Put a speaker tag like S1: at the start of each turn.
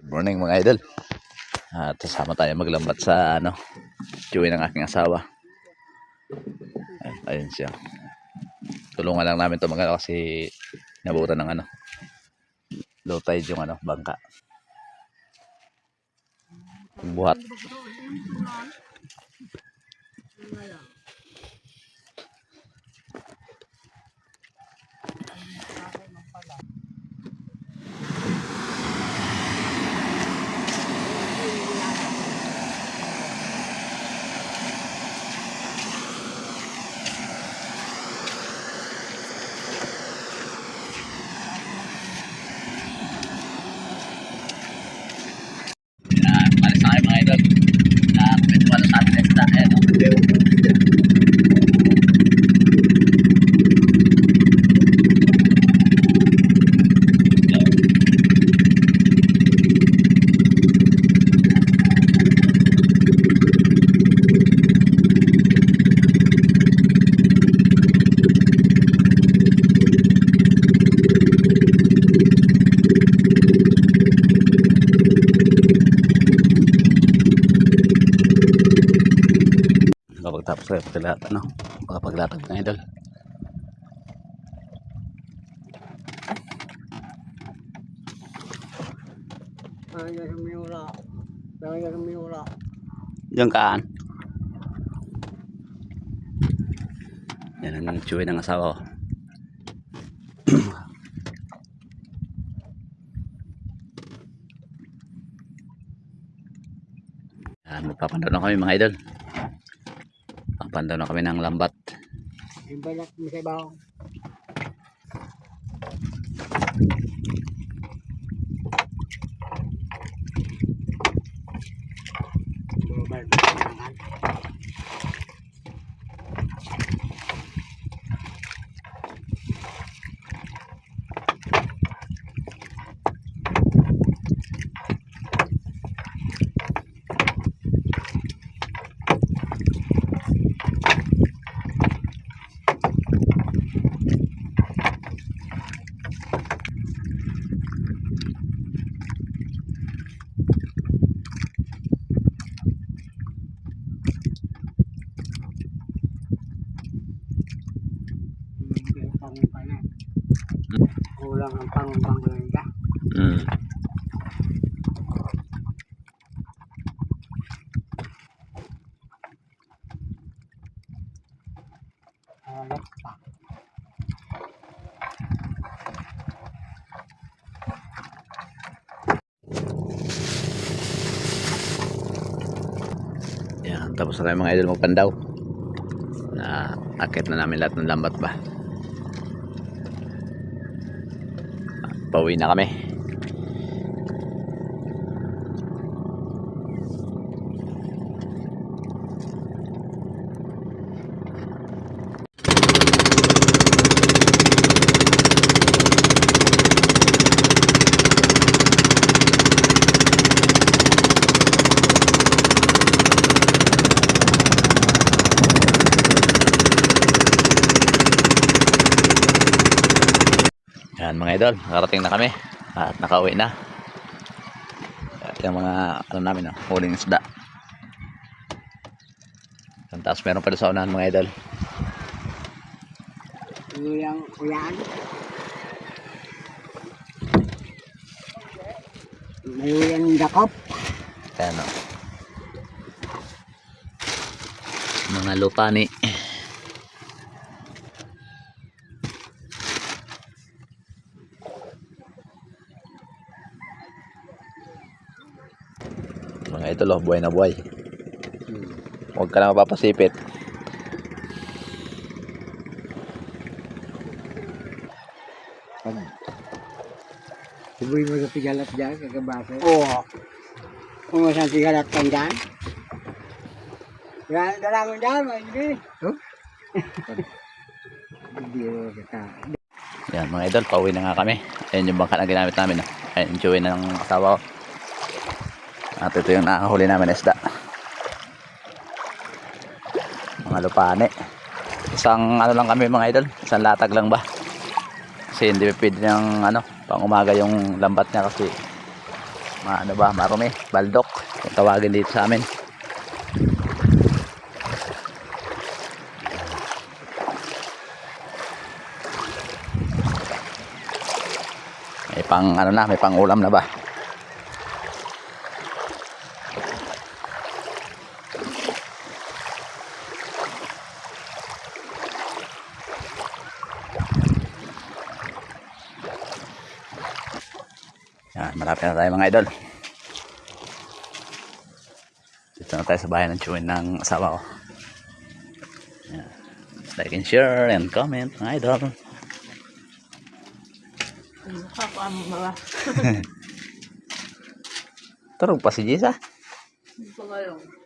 S1: Morning mga idol. At sasama tayo maglambat sa chewin ng aking asawa. Ayun siya. Tulungan lang namin ito kasi nabutan ng low tide yung bangka. Buhat. Malis na kayo mga idol. Medyo sa atin next na. Tapos kayo paglatag ng idol. Diyan kaan. Yan ang chewin ng asawa ko. Yan, magpapandaw na kami mga idol. Papandaw na kami ng lambat.
S2: Yung balat mo sa ibaw. Kulang ang pangpangalaga. Alat pa.
S1: Yan, tapos na tayo mga idol magpandaw. Akit na namin lahat ng lambat ba. Pauwi na kami. Yan mga idol, nakarating na kami at nakauwi na. At yung mga namin, huling isda. Tapos meron pa doon sa unahan mga idol.
S2: Yung kuyaan. May yung dakop.
S1: Ayan mga lupani. Mga idol, buhay na buhay. Huwag ka na mapapasipit.
S2: Subuhin mo sa tigalat dyan, kagabasa. Oo. Kung mo sa tigalat ka dyan. Dalangon dyan, hindi.
S1: Yan mga idol, pauwi na nga kami. Ayan yung bangka na ginamit namin. Ayan yung chewin ng asawa ko. At ito yung nakahuli namin isda. Mga lupane. Isang lang kami mga idol. Isang latag lang ba. Kasi hindi pwede ng pang umaga yung lambat niya kasi ano ba, marumi, baldok. Kung tawagin dito sa amin. May pang ano na, may pang ulam na ba? Yan, malapit na tayo mga idol. Dito na tayo sa bahay ng chewin ng asawa ko. Yan. Like and share and comment mga idol.
S3: Nakakaano ba?
S1: Turog pa si Jisa.
S3: Hindi pa ngayon.